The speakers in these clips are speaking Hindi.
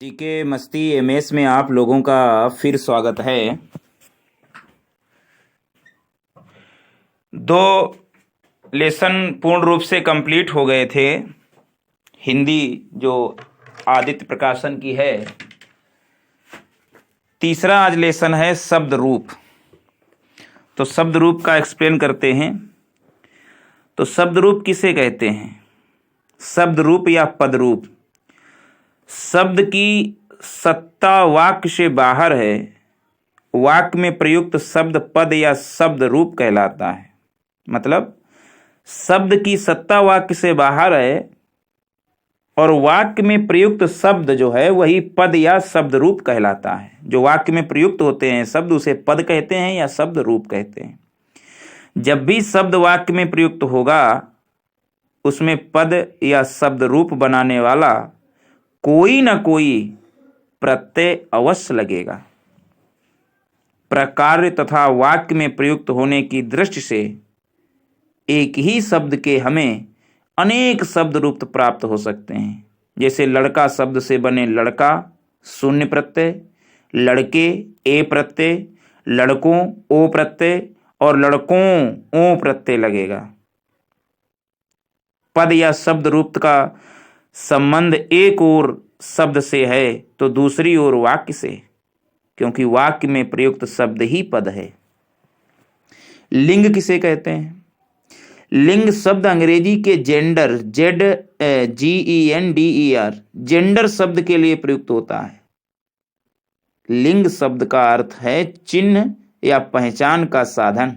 टीके मस्ती एमएस में आप लोगों का फिर स्वागत है। दो लेसन पूर्ण रूप से कंप्लीट हो गए थे। हिंदी जो आदित्य प्रकाशन की है। तीसरा आज लेसन है शब्द रूप। तो शब्द रूप का एक्सप्लेन करते हैं। तो शब्द रूप किसे कहते हैं? शब्द रूप या पद रूप। शब्द की सत्ता वाक्य से बाहर है। वाक्य में प्रयुक्त शब्द पद या शब्द रूप कहलाता है। मतलब शब्द की सत्ता वाक्य से बाहर है और वाक्य में प्रयुक्त शब्द जो है वही पद या शब्द रूप कहलाता है। जो वाक्य में प्रयुक्त होते हैं शब्द उसे पद कहते हैं या शब्द रूप कहते हैं। जब भी शब्द वाक्य में प्रयुक्त होगा उसमें पद या शब्द रूप बनाने वाला कोई न कोई प्रत्यय अवश्य लगेगा। प्रकार्य तथा वाक्य में प्रयुक्त होने की दृष्टि से एक ही शब्द के हमें अनेक शब्द रूप प्राप्त हो सकते हैं। जैसे लड़का शब्द से बने लड़का शून्य प्रत्यय, लड़के ए प्रत्यय, लड़कों ओ प्रत्यय और लड़कों ओ प्रत्यय लगेगा। पद या शब्द रूप का संबंध एक ओर शब्द से है तो दूसरी ओर वाक्य से, क्योंकि वाक्य में प्रयुक्त शब्द ही पद है। लिंग किसे कहते हैं? लिंग शब्द अंग्रेजी के जेंडर GENDER जेंडर शब्द के लिए प्रयुक्त होता है। लिंग शब्द का अर्थ है चिन्ह या पहचान का साधन।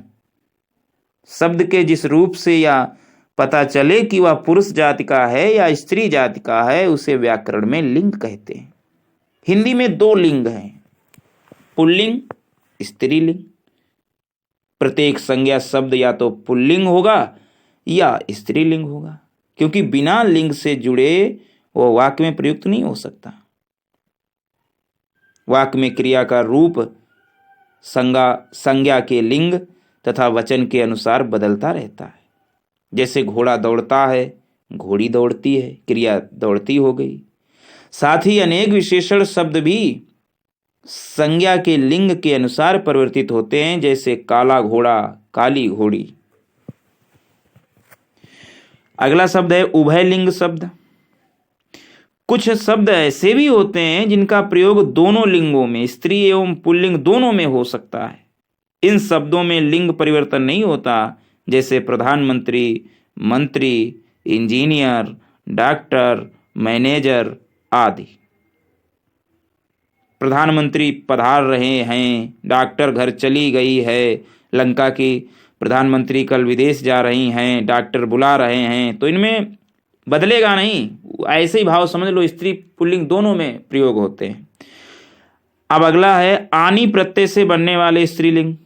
शब्द के जिस रूप से या पता चले कि वह पुरुष जाति का है या स्त्री जाति का है उसे व्याकरण में लिंग कहते हैं। हिंदी में दो लिंग हैं, पुल्लिंग स्त्रीलिंग। प्रत्येक संज्ञा शब्द या तो पुल्लिंग होगा या स्त्रीलिंग होगा, क्योंकि बिना लिंग से जुड़े वह वाक्य में प्रयुक्त नहीं हो सकता। वाक्य में क्रिया का रूप संज्ञा के लिंग तथा वचन के अनुसार बदलता रहता है। जैसे घोड़ा दौड़ता है, घोड़ी दौड़ती है, क्रिया दौड़ती हो गई। साथ ही अनेक विशेषण शब्द भी संज्ञा के लिंग के अनुसार परिवर्तित होते हैं। जैसे काला घोड़ा, काली घोड़ी। अगला शब्द है उभयलिंग शब्द। कुछ शब्द ऐसे भी होते हैं जिनका प्रयोग दोनों लिंगों में, स्त्री एवं पुल्लिंग दोनों में हो सकता है। इन शब्दों में लिंग परिवर्तन नहीं होता, जैसे प्रधानमंत्री, मंत्री, इंजीनियर, डॉक्टर, मैनेजर आदि। प्रधानमंत्री पधार रहे हैं, डॉक्टर घर चली गई है, लंका की प्रधानमंत्री कल विदेश जा रही हैं, डॉक्टर बुला रहे हैं। तो इनमें बदलेगा नहीं, ऐसे ही भाव समझ लो। स्त्री पुल्लिंग दोनों में प्रयोग होते हैं। अब अगला है आनी प्रत्यय से बनने वाले स्त्रीलिंग।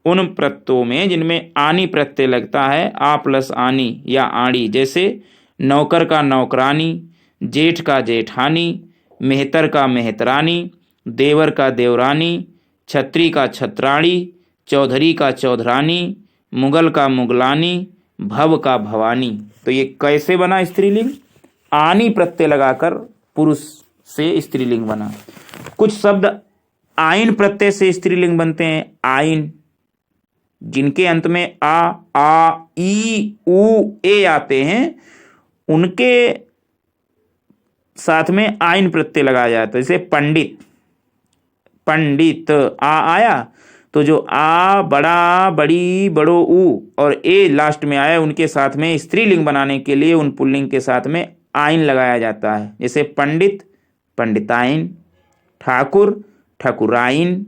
उन प्रत्ययों में जिनमें आनी प्रत्यय लगता है, आ प्लस आनी या आड़ी। जैसे नौकर का नौकरानी, जेठ का जेठानी, मेहतर का मेहतरानी, देवर का देवरानी, छत्री का छत्राणी, चौधरी का चौधरानी, मुगल का मुगलानी, भव का भवानी। तो ये कैसे बना स्त्रीलिंग? आनी प्रत्यय लगाकर पुरुष से स्त्रीलिंग बना। कुछ शब्द आइन प्रत्यय से स्त्रीलिंग बनते हैं। आइन जिनके अंत में आ ई उ ए आते हैं उनके साथ में आइन प्रत्यय लगाया जाता है। जैसे पंडित, पंडित आ आया तो जो आ बड़ा बड़ी बड़ो उ और ए लास्ट में आया उनके साथ में स्त्रीलिंग बनाने के लिए उन पुल्लिंग के साथ में आइन लगाया जाता है। जैसे पंडित पंडिताइन, ठाकुर ठकुराइन,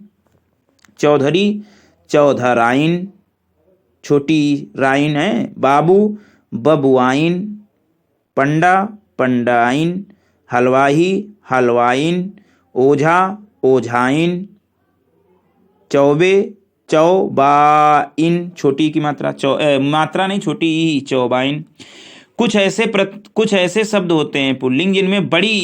चौधरी चौधराइन, छोटी राइन है, बाबू बबुआइन, पंडा पंडाइन, हलवाई हलवाइन, ओझा ओझाइन, चौबे चौबाइन, छोटी की मात्रा मात्रा नहीं छोटी ई, चौबाइन। कुछ ऐसे शब्द होते हैं पुल्लिंग जिनमें बड़ी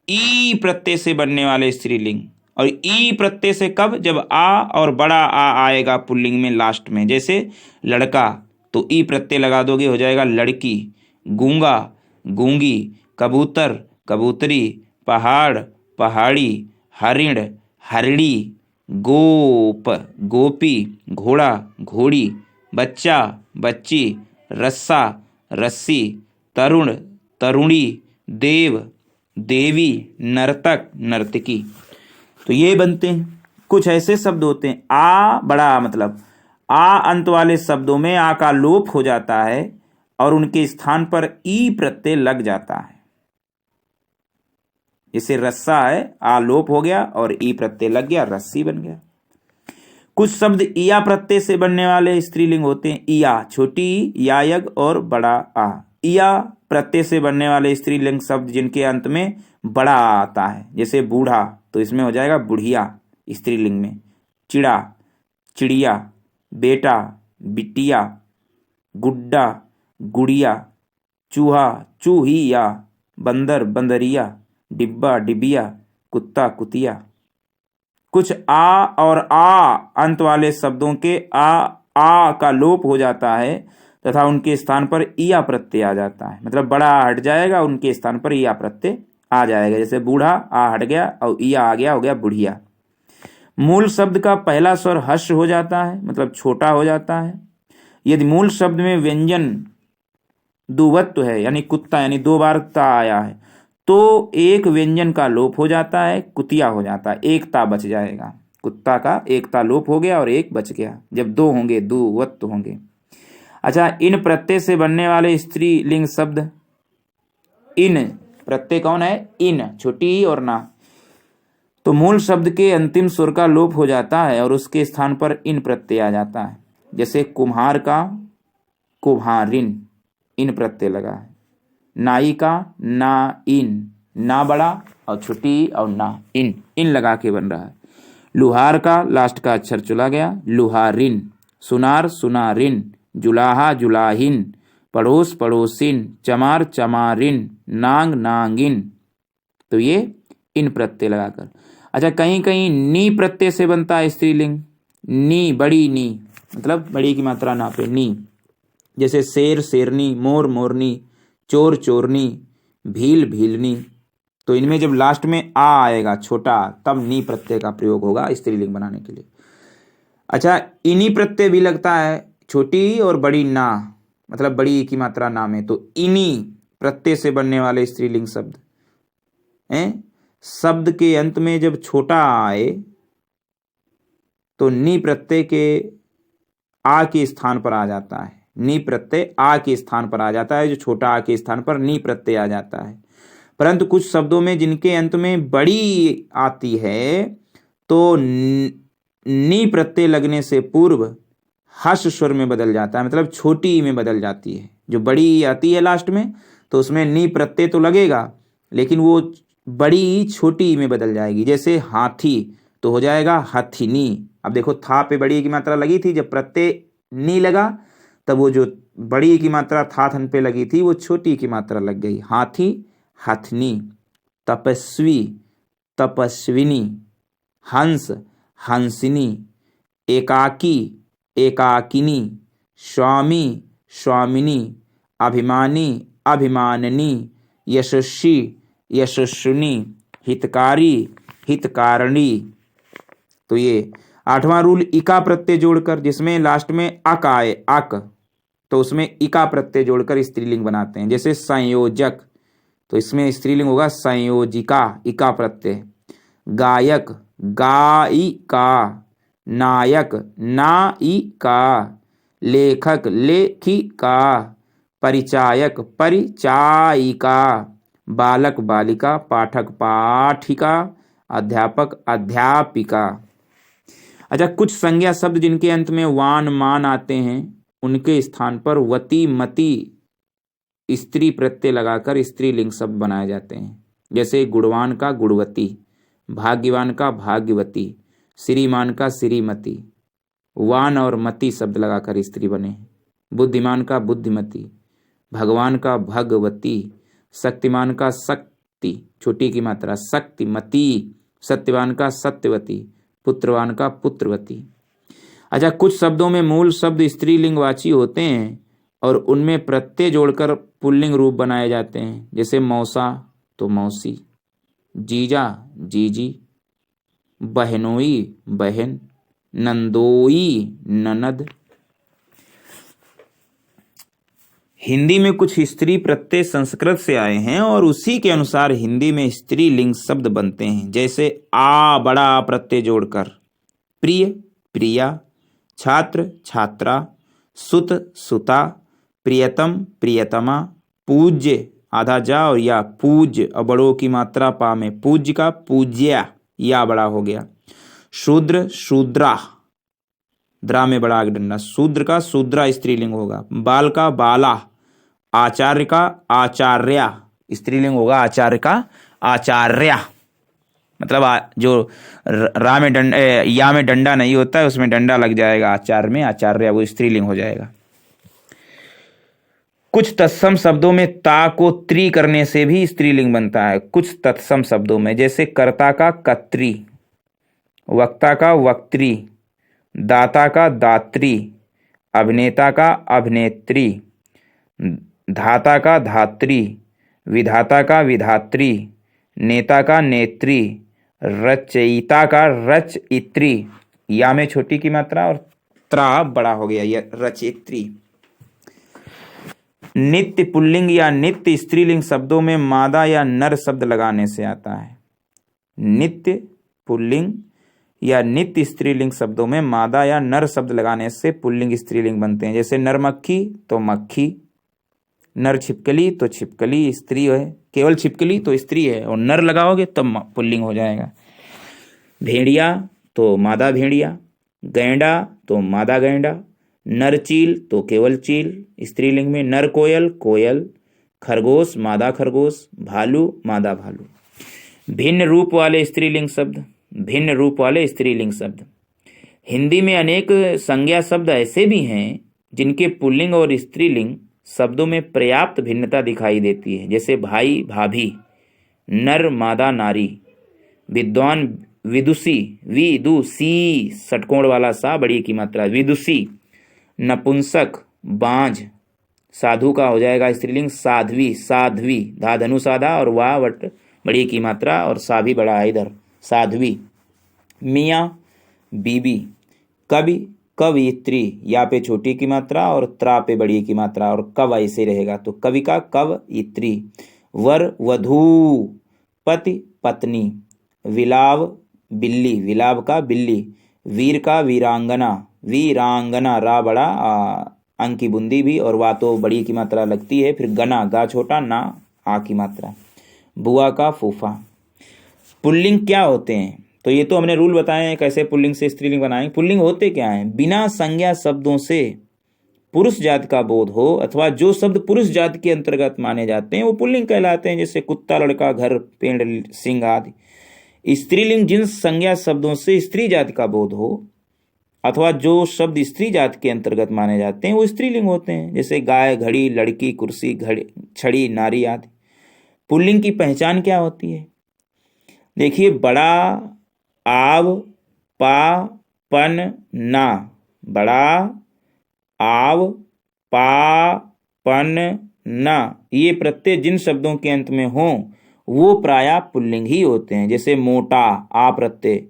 ई प्रत्यय से बनने वाले स्त्रीलिंग। और ई प्रत्यय से कब? जब आ और बड़ा आ आएगा पुल्लिंग में लास्ट में। जैसे लड़का तो ई प्रत्यय लगा दोगे हो जाएगा लड़की, गूंगा गूंगी, कबूतर कबूतरी, पहाड़, पहाड़ी, हरिण, हरिणी, गोप, गोपी, घोड़ा, घोड़ी, बच्चा, बच्ची, रस्सा, रस्सी, तरुण, तरुणी, देव, देवी, नर्तक, नर्तकी। तो ये बनते हैं। कुछ ऐसे शब्द होते हैं आ बड़ा, मतलब आ अंत वाले शब्दों में आ का लोप हो जाता है और उनके स्थान पर ई प्रत्यय लग जाता है। जैसे रस्सा है, आ लोप हो गया और ई प्रत्यय लग गया, रस्सी बन गया। कुछ शब्द इया प्रत्यय से बनने वाले स्त्रीलिंग होते हैं। इया छोटी ई, यायग और बड़ा आ। इया प्रत्यय से बनने वाले स्त्रीलिंग शब्द जिनके अंत में बड़ा आता है, जैसे बूढ़ा, तो इसमें हो जाएगा बुढ़िया स्त्रीलिंग में। चिड़ा, चिड़िया, बेटा, बिटिया, गुड्डा, गुड़िया, चूहा, चूहिया, बंदर, बंदरिया, डिब्बा, डिबिया, कुत्ता, कुतिया। कुछ आ और आ अंत वाले शब्दों के आ का लोप हो जाता है तथा उनके स्थान पर इया प्रत्यय आ जाता है, मतलब बड़ा हट जाएगा, उनके स्थान पर इया प्रत्यय आ जाएगा। जैसे बूढ़ा आ हट गया और इया आ गया, हो गया बुढ़िया। मूल शब्द का पहला स्वर हर्ष हो जाता है, मतलब छोटा हो जाता है। यदि मूल शब्द में व्यंजन दुवत्व है, यानी कुत्ता, यानी 2 बार ता आया है, तो एक व्यंजन का लोप हो जाता है, कुतिया हो जाता है, एक ता बच जाएगा। कुत्ता का एक ता लोप हो गया और एक बच गया, जब 2 होंगे, दुवत्व होंगे। अच्छा, इन प्रत्यय से बनने वाले स्त्रीलिंग शब्द, इन प्रत्यय कौन है? इन, छोटी और ना। तो मूल शब्द के अंतिम स्वर का लोप हो जाता है और उसके स्थान पर इन प्रत्यय आ जाता है। जैसे कुम्हार का कुम्हारिन, इन प्रत्यय लगा है। नाई का ना इन, ना बड़ा और छोटी और ना, इन लगा के बन रहा है। लुहार का लास्ट का अक्षर चला गया, लुहारिन। सुनार, सुनारिन। जुलाहा, जुलाहिन। पड़ोस, पड़ोसिन। चमार, चमारिन। नांग, नांगिन। तो ये इन प्रत्यय लगाकर। अच्छा, कहीं कहीं नी प्रत्यय से बनता है स्त्रीलिंग। नी, बड़ी नी, मतलब बड़ी की मात्रा नापे, नी। जैसे शेर, शेरनी, मोर, मोरनी, चोर, चोरनी, भील, भीलनी। तो इनमें जब लास्ट में आ आएगा छोटा, तब नी प्रत्यय का प्रयोग होगा स्त्रीलिंग बनाने के लिए। अच्छा, इनी प्रत्यय भी लगता है, छोटी और बड़ी ना, मतलब बड़ी की मात्रा ना में। तो इनी प्रत्यय से बनने वाले स्त्रीलिंग शब्द हैं। शब्द के अंत में जब छोटा आए तो नी प्रत्यय के आ के स्थान पर आ जाता है। नी प्रत्यय आ के स्थान पर आ जाता है, जो छोटा आ के स्थान पर नी प्रत्यय आ जाता है। परंतु कुछ शब्दों में जिनके अंत में बड़ी आती है, तो नी प्रत्यय लगने से पूर्व हर्ष स्वर में बदल जाता है, मतलब छोटी में बदल जाती है। जो बड़ी आती है लास्ट में, तो उसमें नी प्रत्यय तो लगेगा, लेकिन वो बड़ी छोटी में बदल जाएगी। जैसे हाथी, तो हो जाएगा हथिनी। अब देखो, था पे बड़ी की मात्रा लगी थी, जब प्रत्यय नी लगा तब वो जो बड़ी की मात्रा था थन पे लगी थी, वो छोटी की मात्रा लग गई। हाथी, हथनी। तपस्वी, तपस्विनी। हंस, हंसिनी। एकाकी, एकाकिनी। स्वामी, स्वामिनी। अभिमानी, अभिमानिनी। यशस्वी, यशस्विनी। हितकारी, हितकारिणी। तो ये 8वां रूल, इका प्रत्यय जोड़कर, जिसमें लास्ट में अक आए, अक, तो उसमें इका प्रत्यय जोड़कर स्त्रीलिंग बनाते हैं। जैसे संयोजक, तो इसमें स्त्रीलिंग होगा संयोजिका, इका प्रत्यय। गायक, गायिका। नायक, नायिका। लेखक, लेखिका। परिचायक, परिचायिका। बालक, बालिका। पाठक, पाठिका। अध्यापक, अध्यापिका। अच्छा, कुछ संज्ञा शब्द जिनके अंत में वान, मान आते हैं, उनके स्थान पर वती, मति स्त्री प्रत्यय लगाकर स्त्रीलिंग शब्द बनाए जाते हैं। जैसे गुणवान का गुणवती, भाग्यवान का भाग्यवती, श्रीमान का श्रीमती। वान और मति शब्द लगाकर स्त्री बने। बुद्धिमान का बुद्धिमती, भगवान का भगवती, शक्तिमान का शक्ति, छोटी की मात्रा, शक्तिमती। सत्यवान का सत्यवती, पुत्रवान का पुत्रवती। अच्छा, कुछ शब्दों में मूल शब्द स्त्रीलिंगवाची होते हैं और उनमें प्रत्यय जोड़कर पुल्लिंग रूप बनाए जाते हैं। जैसे मौसा, तो मौसी। जीजा जीजी, बहनोई बहन, नंदोई ननद। हिंदी में कुछ स्त्री प्रत्यय संस्कृत से आए हैं और उसी के अनुसार हिंदी में स्त्रीलिंग शब्द बनते हैं, जैसे आ बड़ा आ प्रत्यय जोड़कर प्रिय प्रिया, छात्र छात्रा, सुत सुता, प्रियतम प्रियतमा, पूज्य आधा जा और या पूज्य और बड़ों की मात्रा पा में पूज्य का पूज्या या बड़ा हो गया, शूद्र शूद्रा द्रा में बड़ा डंडा, शूद्र का शूद्रा स्त्रीलिंग होगा, बाल का बाला, आचार्य का आचार्या स्त्रीलिंग होगा, आचार्य का आचार्या। मतलब जो रा में डंडा या में डंडा नहीं होता है उसमें डंडा लग जाएगा, आचार्य में आचार्या वो स्त्रीलिंग हो जाएगा। कुछ तत्सम शब्दों में ता को त्री करने से भी स्त्रीलिंग बनता है, कुछ तत्सम शब्दों में, जैसे कर्ता का कत्री, वक्ता का वक्त्री, दाता का दात्री, अभिनेता का अभिनेत्री, धाता का धात्री, विधाता का विधात्री, नेता का नेत्री, रचयिता का रचयित्री, या में छोटी की मात्रा और त्रा बड़ा हो गया यह रचयित्री। नित्य पुल्लिंग या नित्य स्त्रीलिंग शब्दों में मादा या नर शब्द लगाने से आता है। नित्य पुल्लिंग या नित्य स्त्रीलिंग शब्दों में मादा या नर शब्द लगाने से पुल्लिंग स्त्रीलिंग बनते हैं, जैसे नरमक्खी तो मक्खी, नर छिपकली तो छिपकली स्त्री है, केवल छिपकली तो स्त्री है और नर लगाओगे तब पुल्लिंग हो जाएगा। भेड़िया तो मादा भेड़िया, गैंडा तो मादा गैंडा, नर चील तो केवल चील स्त्रीलिंग में, नर कोयल कोयल, खरगोश मादा खरगोश, भालू मादा भालू। भिन्न रूप वाले स्त्रीलिंग शब्द, भिन्न रूप वाले स्त्रीलिंग शब्द। हिंदी में अनेक संज्ञा शब्द ऐसे भी हैं जिनके पुल्लिंग और स्त्रीलिंग शब्दों में पर्याप्त भिन्नता दिखाई देती है, जैसे भाई भाभी, नर मादा नारी, विद्वान विदुषी, विदुषी षटकोण वाला सा बड़ी की मात्रा विदुषी, नपुंसक बांझ, साधु का हो जाएगा स्त्रीलिंग साध्वी, साध्वी धा धनु साधा और वाह वट बड़ी की मात्रा और सा भी बड़ा है इधर साध्वी। मियाँ बीबी, कवि कवयित्री या पे छोटी की मात्रा और त्रा पे बड़ी की मात्रा और कव ऐसे रहेगा तो कवि का कवयित्री। वर वधू, पति पत्नी, विलाव बिल्ली, विलाव का बिल्ली, वीर का वीरांगना, वीरांगना रा बड़ा अंक की बुंदी भी और वा तो बड़ी की मात्रा लगती है, फिर गना गा छोटा ना आ की मात्रा, बुआ का फूफा। पुल्लिंग क्या होते हैं, तो ये तो हमने रूल बताए हैं कैसे पुल्लिंग से स्त्रीलिंग बनाएं। पुल्लिंग होते क्या हैं, बिना संज्ञा शब्दों से पुरुष जाति का बोध हो अथवा जो शब्द पुरुष जाति के अंतर्गत माने जाते हैं वो पुल्लिंग कहलाते हैं, जैसे कुत्ता लड़का घर पेड़ सिंह आदि। स्त्रीलिंग जिन संज्ञा शब्दों से स्त्री जाति का बोध हो अथवा जो शब्द स्त्री जाति के अंतर्गत माने जाते हैं वो स्त्रीलिंग होते हैं, जैसे गाय घड़ी लड़की कुर्सी घड़ी छड़ी नारी आदि। पुल्लिंग की पहचान क्या होती है, देखिए बड़ा आव पा पन ना, बड़ा आव पा पन ना ये प्रत्यय जिन शब्दों के अंत में हों वो प्रायः पुल्लिंग ही होते हैं, जैसे मोटा आ प्रत्यय,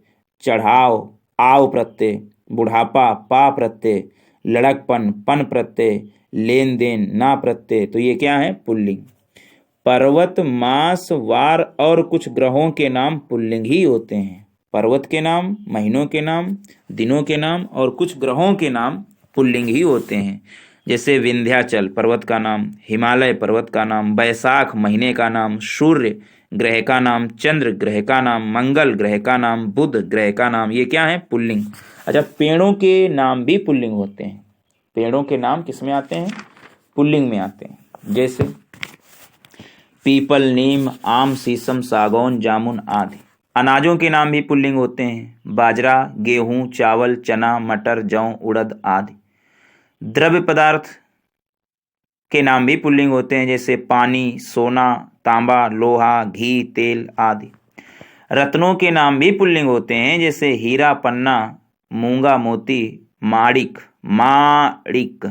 चढ़ाव आव प्रत्यय, बुढ़ापा पा प्रत्यय, लड़कपन पन प्रत्यय, लेन देन ना प्रत्यय, तो ये क्या है पुल्लिंग। पर्वत मास वार और कुछ ग्रहों के नाम पुल्लिंग ही होते हैं, पर्वत के नाम, महीनों के नाम, दिनों के नाम और कुछ ग्रहों के नाम पुल्लिंग ही होते हैं, जैसे विंध्याचल पर्वत का नाम, हिमालय पर्वत का नाम, बैसाख महीने का नाम, सूर्य ग्रह का नाम, चंद्र ग्रह का नाम, मंगल ग्रह का नाम, बुध ग्रह का नाम, ये क्या है पुल्लिंग। अच्छा, पेड़ों के नाम भी पुल्लिंग होते हैं, पेड़ों के नाम किस में आते हैं, पुल्लिंग में आते हैं, जैसे पीपल नीम आम शीशम सागौन जामुन आदि। अनाजों के नाम भी पुल्लिंग होते हैं, बाजरा गेहूं चावल चना मटर जौ उड़द आदि। द्रव्य पदार्थ के नाम भी पुल्लिंग होते हैं, जैसे पानी सोना तांबा लोहा घी तेल आदि। रत्नों के नाम भी पुल्लिंग होते हैं, जैसे हीरा पन्ना मूंगा मोती माणिक माणिक।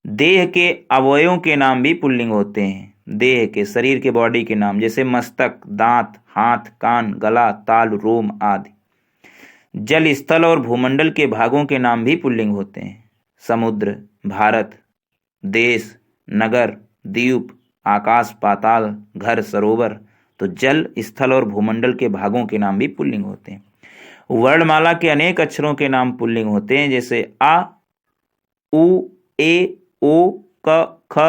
देह के अवयवों के नाम भी पुल्लिंग होते हैं, देह के, शरीर के, बॉडी के नाम, जैसे मस्तक, दांत, हाथ, कान, गला, ताल, रोम आदि। जल, स्थल और भूमंडल के भागों के नाम भी पुल्लिंग होते हैं। समुद्र, भारत, देश, नगर, द्वीप, आकाश, पाताल, घर, सरोवर। तो जल, स्थल और भूमंडल के भागों के नाम भी पुल्लिंग होते हैं। वर्णमाला के अनेक अक्षरों के नाम पुल्लिंग होते हैं, जैसे आ, उ, ए, ओ, क, ख,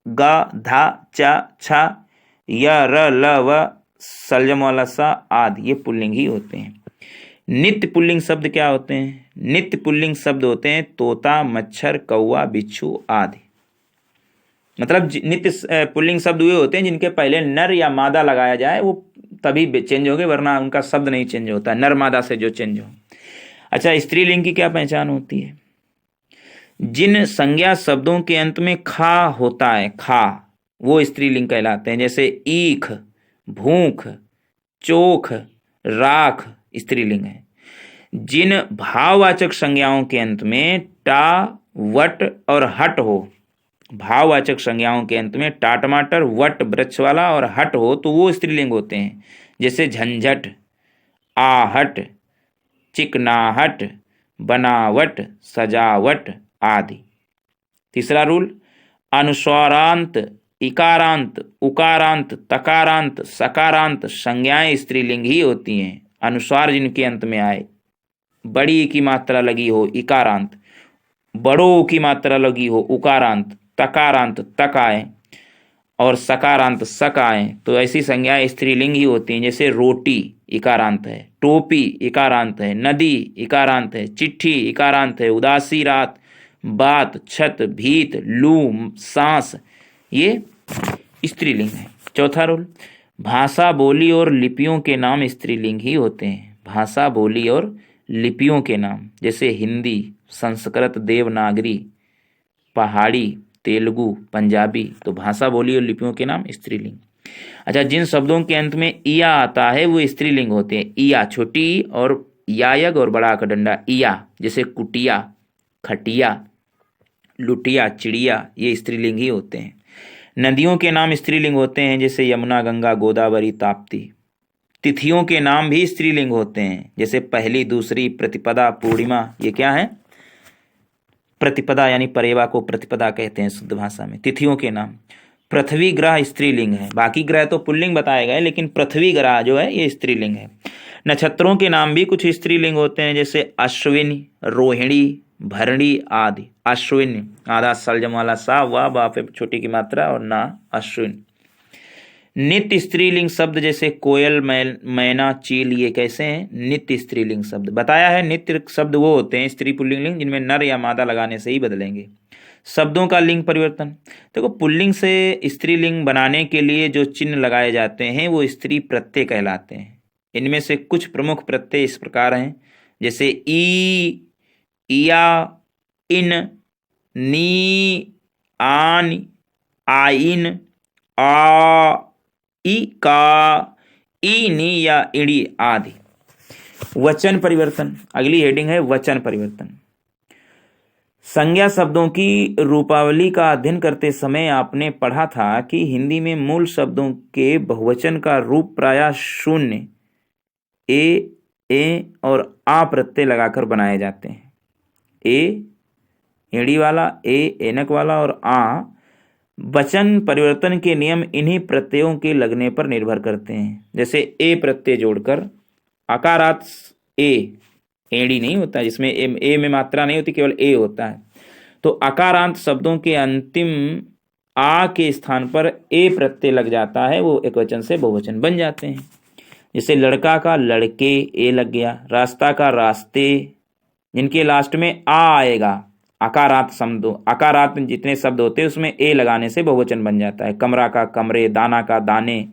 ग, धा, चा, छा, य, र, ल, व, सलजम वाला सा आदि, ये पुल्लिंग ही होते हैं। नित्य पुल्लिंग शब्द क्या होते हैं? नित्य पुल्लिंग शब्द होते हैं तोता, मच्छर, कौवा, बिच्छू आदि। मतलब नित्य पुल्लिंग शब्द वे होते हैं जिनके पहले नर या मादा लगाया जाए, वो तभी चेंज होंगे, वरना उनका शब्द नहीं चेंज होता, नर मादा से जो चेंज हो। अच्छा, स्त्रीलिंग की क्या पहचान होती है? जिन संज्ञा शब्दों के अंत में खा होता है, खा, वो स्त्रीलिंग कहलाते हैं। जैसे ईख, भूख, चोख, राख स्त्रीलिंग है। जिन भाववाचक संज्ञाओं के अंत में टा, वट और हट हो, भाववाचक संज्ञाओं के अंत में टा टमाटर, वट वृक्ष वाला और हट हो, तो वो स्त्रीलिंग होते हैं। जैसे झंझट, आहट, चिकनाहट, बनावट, सजावट आदि। तीसरा रूल, अनुस्वारांत, इकारांत, उकारांत, तकारांत, सकारांत संज्ञाएं स्त्रीलिंग ही होती हैं। अनुस्वार जिनके अंत में आए, बड़ी की मात्रा लगी हो इकारांत, बड़ों की मात्रा लगी हो उकारांत, तकारांत तक आए और सकारांत सक आए, तो ऐसी संज्ञाएं स्त्रीलिंग ही होती हैं। जैसे रोटी इकारांत है, टोपी इकारांत है, नदी इकारांत है, चिट्ठी इकारांत है, उदासी रात, बात, छत, भीत, लू, सांस, ये स्त्रीलिंग है। चौथा रूल, भाषा, बोली और लिपियों के नाम स्त्रीलिंग ही होते हैं। भाषा, बोली और लिपियों के नाम, जैसे हिंदी, संस्कृत, देवनागरी, पहाड़ी, तेलुगु, पंजाबी, तो भाषा, बोली और लिपियों के नाम स्त्रीलिंग। अच्छा, जिन शब्दों के अंत में इया आता है वो स्त्रीलिंग होते हैं। इया, छोटी ई, और यायग और बड़ा का डंडा इया, जैसे कुटिया, खटिया, लुटिया, चिड़िया, ये स्त्रीलिंग ही होते हैं। नदियों के नाम स्त्रीलिंग होते हैं, जैसे यमुना, गंगा, गोदावरी, ताप्ती। तिथियों के नाम भी स्त्रीलिंग होते हैं, जैसे पहली, दूसरी, प्रतिपदा, पूर्णिमा, ये क्या है? प्रतिपदा, यानी परेवा को प्रतिपदा कहते हैं शुद्ध भाषा में। तिथियों के नाम, पृथ्वी ग्रह स्त्रीलिंग है, बाकी ग्रह तो पुल्लिंग बताए गए, लेकिन पृथ्वी ग्रह जो है ये स्त्रीलिंग है। नक्षत्रों के नाम भी कुछ स्त्रीलिंग होते हैं, जैसे अश्विनी, रोहिणी, भरणी आदि। अश्विन, आधा सलजम वाला सा, वाह बाप छोटी की मात्रा और ना, अश्विन। नित्य स्त्रीलिंग शब्द जैसे कोयल, मैना, चील, ये कैसे हैं? नित्य स्त्रीलिंग शब्द। बताया है नित्य शब्द वो होते हैं स्त्री पुल्लिंग लिंग जिनमें नर या मादा लगाने से ही बदलेंगे। शब्दों का लिंग परिवर्तन, देखो पुल्लिंग से स्त्रीलिंग बनाने के लिए जो चिन्ह लगाए जाते हैं वो स्त्री प्रत्यय कहलाते हैं। इनमें से कुछ प्रमुख प्रत्यय इस प्रकार हैं, जैसे ई, इया, इन, नी, आन, आइन, आ, ई, का, ई, नी या इड़ी आदि। वचन परिवर्तन, अगली हेडिंग है वचन परिवर्तन। संज्ञा शब्दों की रूपावली का अध्ययन करते समय आपने पढ़ा था कि हिंदी में मूल शब्दों के बहुवचन का रूप प्रायः शून्य, ए और आ प्रत्यय लगाकर बनाए जाते हैं। ए एड़ी वाला, ए एनक वाला और आ। वचन परिवर्तन के नियम इन्हीं प्रत्ययों के लगने पर निर्भर करते हैं। जैसे ए प्रत्यय जोड़कर आकारात ए, एड़ी नहीं होता, जिसमें ए में मात्रा नहीं होती, केवल ए होता है। तो अकारांत शब्दों के अंतिम आ के स्थान पर ए प्रत्यय लग जाता है, वो एकवचन से बहुवचन बन जाते हैं। जैसे लड़का का लड़के, ए लग गया। रास्ता का रास्ते, जिनके लास्ट में आ आएगा, अकारांत शब्दों, अकारांत जितने शब्द होते हैं उसमें ए लगाने से बहुवचन बन जाता है। कमरा का कमरे, दाना का दाने,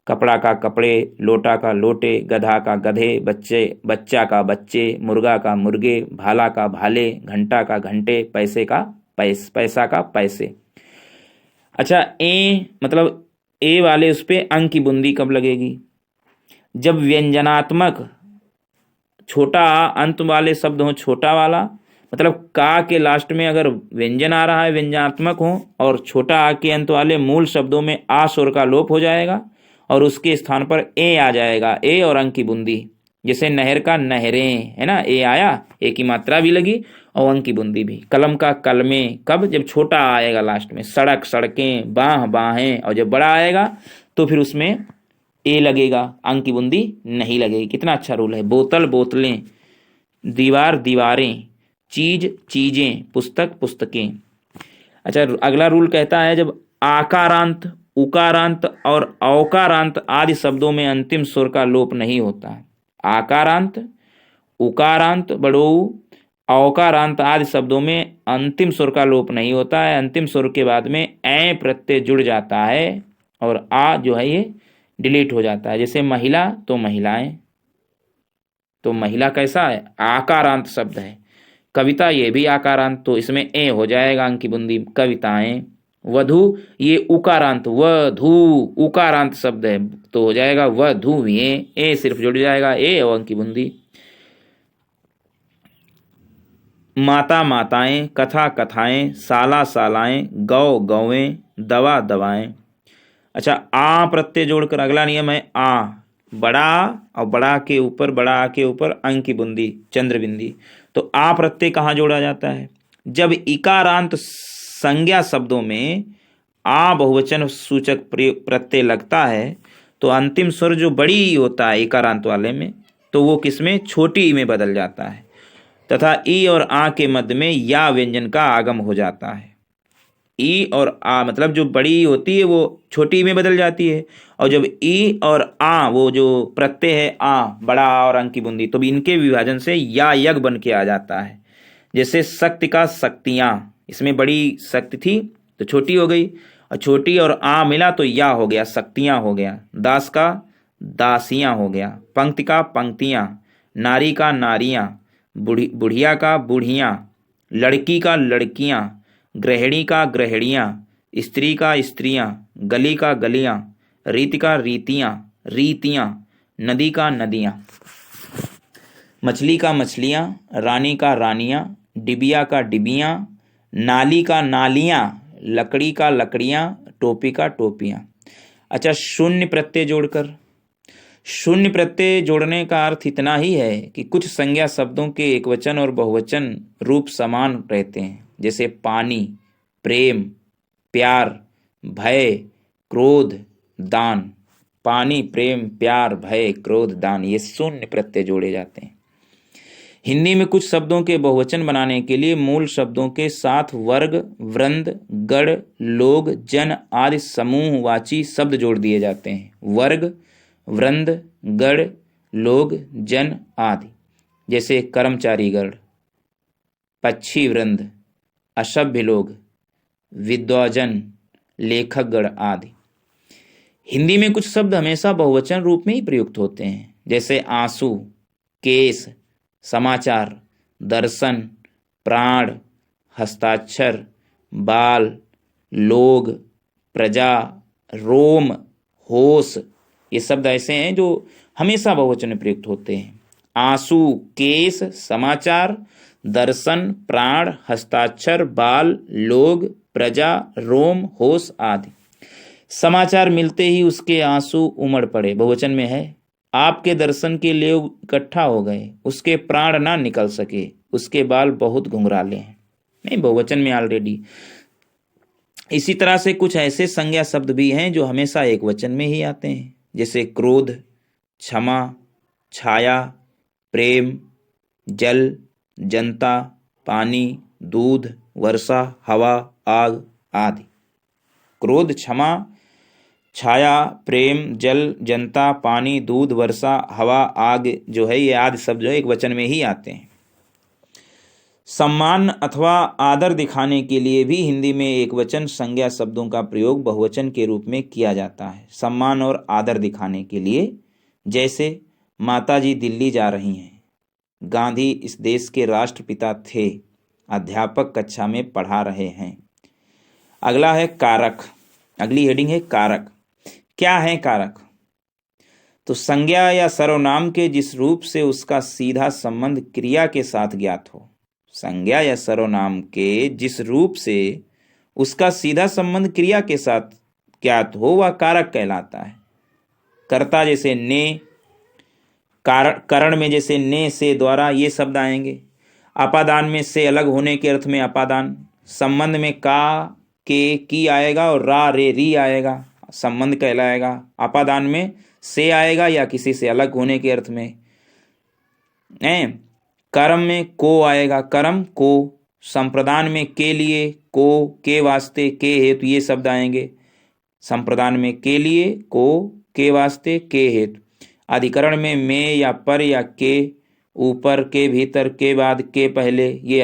कपड़ा का कपड़े, लोटा का लोटे, गधा का गधे, बच्चा का बच्चे, मुर्गा का मुर्गे, भाला का भाले, घंटा का घंटे, पैसे का पैसा का पैसे। अच्छा, ए मतलब ए वाले उस पे अंक की बूंदी कब लगेगी? जब व्यंजनात्मक छोटा अंत वाले शब्द हो, छोटा वाला, मतलब का के लास्ट में अगर व्यंजन आ रहा है, व्यंजनात्मक हो, और छोटा आ के अंत वाले मूल शब्दों में आ स्वर का लोप हो जाएगा और उसके स्थान पर ए आ जाएगा, ए और अंक की बूंदी। जैसे नहर का नहरें है ना, ए आया, ए की मात्रा भी लगी और अंक की बूंदी भी। कलम का कलमें, कब, जब छोटा आएगा लास्ट में। सड़क सड़कें, बाह बाहें, और जब बड़ा आएगा तो फिर उसमें ए लगेगा, अंक की बूंदी नहीं लगेगी। कितना अच्छा रूल है। बोतल बोतलें, दीवार दीवारें, चीज चीजें, पुस्तक पुस्तकें। अच्छा, अगला रूल कहता है जब आकारांत, उकारांत और औकारांत आदि शब्दों में अंतिम स्वर का लोप नहीं होता। आकारांत, उकारांत बड़ोऊ, औकारांत आदि शब्दों में अंतिम स्वर का लोप नहीं होता है। अंतिम स्वर के बाद में ए प्रत्यय जुड़ जाता है और आ जो है ये डिलीट हो जाता है। जैसे महिला तो महिलाएं, तो महिला कैसा है, आकारांत शब्द है। कविता ये भी आकारांत, तो इसमें ए हो जाएगा अंक की बूंदी, कविताएं। वधु ये उकारांत, वधु उकारांत शब्द है, तो हो जाएगा वधु, ए सिर्फ जुड़ जाएगा, ए और अंक की बूंदी। माता माताएं, कथा कथाएं, साला सालाएं, गौ गौएं, दवा दवाएं। अच्छा, आ प्रत्यय जोड़कर अगला नियम है आ, बड़ा और बड़ा के ऊपर, बड़ा आ के ऊपर अंक की बूंदी, चंद्र बिंदी। तो आ प्रत्यय कहाँ जोड़ा जाता है, जब इकारांत संज्ञा शब्दों में आ बहुवचन सूचक प्रत्यय लगता है तो अंतिम स्वर जो बड़ी होता है इकारांत वाले में, तो वो किसमें, छोटी ई में बदल जाता है, तथा ई और आ के मध्य में या व्यंजन का आगम हो जाता है। ई और आ मतलब जो बड़ी होती है वो छोटी में बदल जाती है, और जब ई और आ वो जो प्रत्यय है आ, बड़ा आ और अंक की बूंदी, तो भी इनके विभाजन से या यग बन के आ जाता है। जैसे शक्ति का शक्तियाँ, इसमें बड़ी शक्ति थी तो छोटी हो गई, और छोटी और आ मिला तो या हो गया, शक्तियाँ हो गया। दास का दासियाँ हो गया। पंक्ति का पंक्तियाँ, नारी का नारियाँ, बुढ़िया का बुढ़ियाँ, लड़की का लड़कियाँ, गृहिणी का गृहिणियाँ, स्त्री का स्त्रियाँ, गली का गलियाँ, रीति का रीतियाँ, रीतियाँ, नदी का नदियाँ, मछली का मछलियाँ, रानी का रानियाँ, डिबिया का डिबियाँ, नाली का नालियाँ, लकड़ी का लकड़ियाँ, टोपी का टोपियाँ। अच्छा, शून्य प्रत्यय जोड़कर, शून्य प्रत्यय जोड़ने का अर्थ इतना ही है कि कुछ संज्ञा शब्दों के एकवचन और बहुवचन रूप समान रहते हैं। जैसे पानी, प्रेम, प्यार, भय, क्रोध, दान। पानी, प्रेम, प्यार, भय, क्रोध, दान, ये शून्य प्रत्यय जोड़े जाते हैं। हिंदी में कुछ शब्दों के बहुवचन बनाने के लिए मूल शब्दों के साथ वर्ग, वृंद, गण, लोग, जन आदि समूहवाची शब्द जोड़ दिए जाते हैं। वर्ग, वृंद, गण, लोग, जन आदि। जैसे कर्मचारी गण, पक्षी वृंद, असभ्य लोग, विद्वाजन, लेखक गण आदि। हिंदी में कुछ शब्द हमेशा बहुवचन रूप में ही प्रयुक्त होते हैं। जैसे आंसू, केस, समाचार, दर्शन, प्राण, हस्ताक्षर, बाल, लोग, प्रजा, रोम, होश, ये शब्द ऐसे हैं जो हमेशा बहुवचन में प्रयुक्त होते हैं। आंसू, केस, समाचार, दर्शन, प्राण, हस्ताक्षर, बाल, लोग, प्रजा, रोम, होश आदि। समाचार मिलते ही उसके आंसू उमड़ पड़े, बहुवचन में है। आपके दर्शन के लिए इकट्ठा हो गए, उसके प्राण ना निकल सके, उसके बाल बहुत घुंघराले हैं, नहीं, बहुवचन में ऑलरेडी। इसी तरह से कुछ ऐसे संज्ञा शब्द भी हैं जो हमेशा एक वचन में ही आते हैं। जैसे क्रोध, क्षमा, छाया, प्रेम, जल, जनता, पानी, दूध, वर्षा, हवा, आग आदि। क्रोध, क्षमा, छाया, प्रेम, जल, जनता, पानी, दूध, वर्षा, हवा, आग जो है, ये आदि शब्द जो है एक वचन में ही आते हैं। सम्मान अथवा आदर दिखाने के लिए भी हिंदी में एक वचन संज्ञा शब्दों का प्रयोग बहुवचन के रूप में किया जाता है। सम्मान और आदर दिखाने के लिए, जैसे माताजी दिल्ली जा रही हैं, गांधी इस देश के राष्ट्रपिता थे, अध्यापक कक्षा में पढ़ा रहे हैं। अगला है कारक, अगली हेडिंग है कारक। क्या है कारक? तो संज्ञा या सर्वनाम के जिस रूप से उसका सीधा संबंध क्रिया के साथ ज्ञात हो, संज्ञा या सर्वनाम के जिस रूप से उसका सीधा संबंध क्रिया के साथ ज्ञात हो वह कारक कहलाता है। कर्ता जैसे ने, करण में जैसे ने से द्वारा ये शब्द आएंगे। अपादान में से अलग होने के अर्थ में अपादान। संबंध में का के की आएगा और रा रे री आएगा, संबंध कहलाएगा। अपादान में से आएगा या किसी से अलग होने के अर्थ में। कर्म में को आएगा, कर्म को। संप्रदान में के लिए, को, के वास्ते, के हेतु ये शब्द आएंगे। संप्रदान में के लिए, को, के वास्ते, के हेतु। अधिकरण में या पर या के, ऊपर, के भीतर, के बाद, के पहले, ये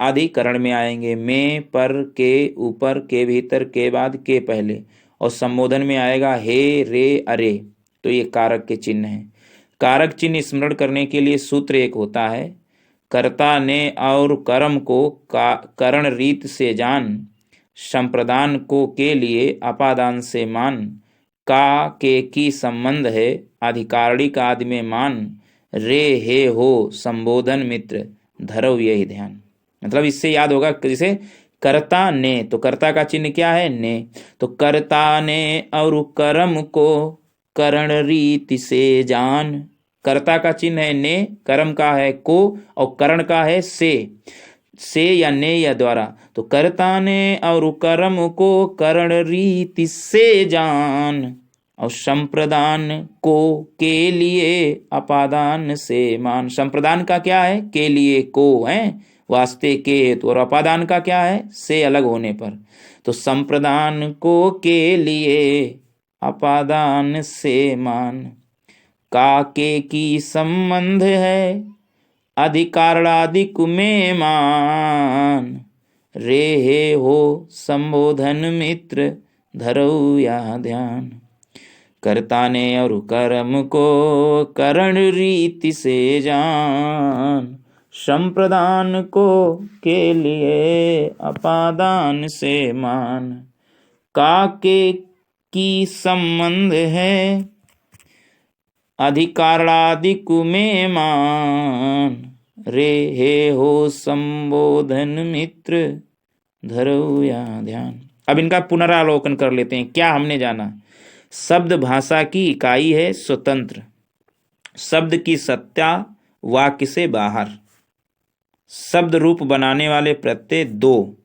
अधिकरण में आएंगे। में, पर, के ऊपर, के भीतर, के बाद, के पहले। और संबोधन में आएगा हे, रे, अरे। तो ये कारक के चिन्ह हैं। कारक चिन्ह स्मरण करने के लिए सूत्र एक होता है, कर्ता ने और कर्म को करण रीत से जान, संप्रदान को के लिए अपादान से मान, का के की संबंध है, अधिकारिक आदि में मान, रे हे हो संबोधन मित्र, धरो यही ध्यान। मतलब इससे याद होगा, जैसे कर्ता ने, तो कर्ता का चिन्ह क्या है? ने। तो कर्ता ने और कर्म को करण रीति से जान। कर्ता का चिन्ह है ने, कर्म का है को, और करण का है से या ने या द्वारा। तो कर्ता ने और कर्म को करण रीति से जान, और संप्रदान को के लिए अपादान से मान। संप्रदान का क्या है? के लिए को है, वास्ते के हेतु। और अपादान का क्या है? से अलग होने पर। तो संप्रदान को के लिए अपादान से मान, का के की संबंध है, अधिकारादिक में मान, रे हे हो संबोधन मित्र, धरो या ध्यान। कर्ता ने और कर्म को करण रीति से जान, संप्रदान को के लिए अपादान से मान, का के की संबंध है, अधिकारादिक में मान, रे हे हो संबोधन मित्र, धरो या ध्यान। अब इनका पुनरावलोकन कर लेते हैं। क्या हमने जाना? शब्द भाषा की इकाई है स्वतंत्र। शब्द की सत्ता वाक्य से बाहर। शब्द रूप बनाने वाले प्रत्यय दो,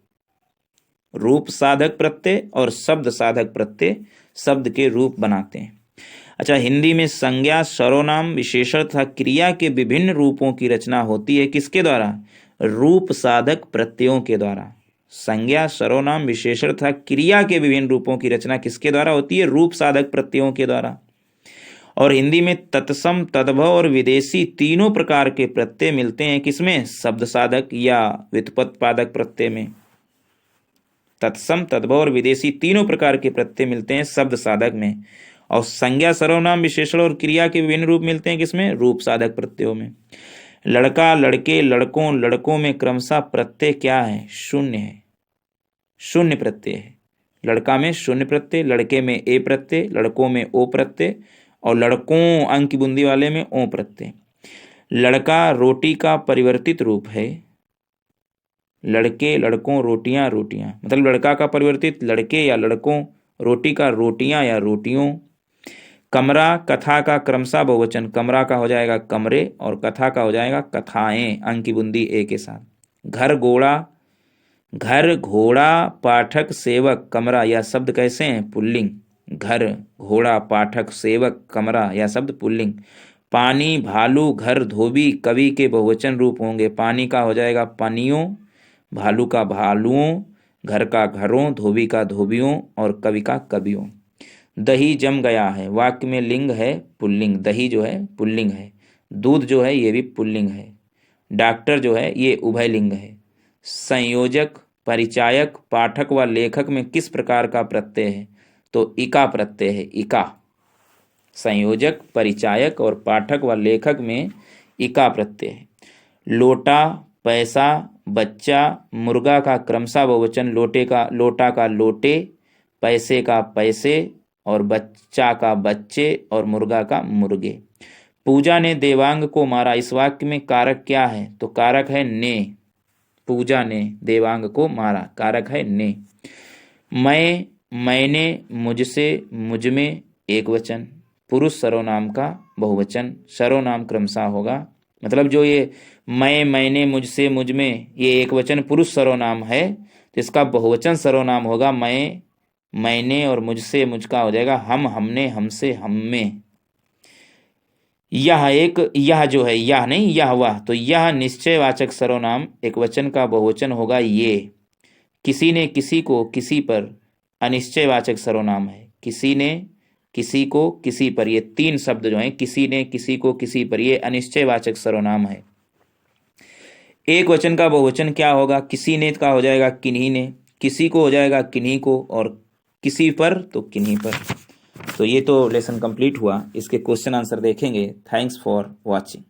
रूप साधक प्रत्यय और शब्द साधक प्रत्यय शब्द के रूप बनाते हैं। अच्छा, हिंदी में संज्ञा, सर्वनाम, विशेषण तथा क्रिया के विभिन्न रूपों की रचना होती है किसके द्वारा? रूप साधक प्रत्ययों के द्वारा। संज्ञा, सर्वनाम, विशेषण तथा क्रिया के विभिन्न रूपों की रचना किसके द्वारा होती है? रूप साधक प्रत्ययों के द्वारा। और हिंदी में तत्सम, तद्भव और विदेशी तीनों प्रकार के प्रत्यय मिलते हैं किसमें? शब्द साधक या व्युत्पत्तिपादक प्रत्यय में। तत्सम, तद्भव और विदेशी तीनों प्रकार के प्रत्यय मिलते हैं शब्द साधक में। और संज्ञा, सर्वनाम, विशेषण और क्रिया के विभिन्न रूप मिलते हैं किसमें? रूप साधक प्रत्ययों में। लड़का, लड़के, लड़कों, लड़कों में क्रमशः प्रत्यय क्या है? शून्य है, शून्य प्रत्यय है। लड़का में शून्य प्रत्यय, लड़के में ए प्रत्यय, लड़कों में ओ प्रत्यय, और लड़कों अंक की बूंदी वाले में ओ प्रत्यय। लड़का रोटी का परिवर्तित रूप है। लड़के, लड़कों, रोटियां, रोटियां, मतलब लड़का का परिवर्तित लड़के या लड़कों, रोटी का रोटियां या रोटियों। कमरा, कथा का क्रमशः बहुवचन, कमरा का हो जाएगा कमरे और कथा का हो जाएगा कथाएं, अंक की बूंदी ए के साथ। घर, घोड़ा, घर, घोड़ा, पाठक, सेवक, कमरा या शब्द कैसे हैं? पुल्लिंग। घर, घोड़ा, पाठक, सेवक, कमरा या शब्द पुल्लिंग। पानी, भालू, घर, धोबी, कवि के बहुवचन रूप होंगे। पानी का हो जाएगा पानियों, भालू का भालुओं, घर का घरों, धोबी का धोबियों और कवि का कवियों। दही जम गया है, वाक्य में लिंग है पुल्लिंग, दही जो है पुल्लिंग है। दूध जो है ये भी पुल्लिंग है। डॉक्टर जो है ये उभयलिंग है। संयोजक, परिचायक, पाठक व लेखक में किस प्रकार का प्रत्यय है? तो इका प्रत्यय है, इका। संयोजक, परिचायक और पाठक व लेखक में इका प्रत्यय है। लोटा, पैसा, बच्चा, मुर्गा का क्रमशः बहुवचन, लोटा का लोटे, पैसे का पैसे और बच्चा का बच्चे और मुर्गा का मुर्गे। पूजा ने देवांग को मारा, इस वाक्य में कारक क्या है? तो कारक है ने। पूजा ने देवांग को मारा, कारक है ने। मैं, मैंने, मुझसे, मुझमें एक वचन, पुरुष सर्वनाम का बहुवचन, सर्वनाम क्रमशः होगा। मतलब जो ये मैं, मैंने, मुझसे, मुझमें, ये एक वचन पुरुष सर्वनाम है, तो इसका बहुवचन सर्वनाम होगा मैं, मैंने, और मुझसे मुझका हो जाएगा हम, हमने, हमसे, हम में। यह जो है, यह नहीं यह वह, तो यह निश्चयवाचक सर्वनाम एक वचन का बहुवचन होगा ये। किसी ने किसी को किसी पर अनिश्चयवाचक सर्वनाम है। किसी ने किसी को किसी पर, ये तीन शब्द जो हैं, किसी ने किसी को किसी पर, ये अनिश्चयवाचक सर्वनाम है। एक वचन का बहुवचन क्या होगा? किसी ने का हो जाएगा किन्हीं ने, किसी को हो जाएगा किन्हीं को, और किसी पर तो किन्हीं पर। तो ये तो लेसन कंप्लीट हुआ। इसके क्वेश्चन आंसर देखेंगे। Thanks for watching.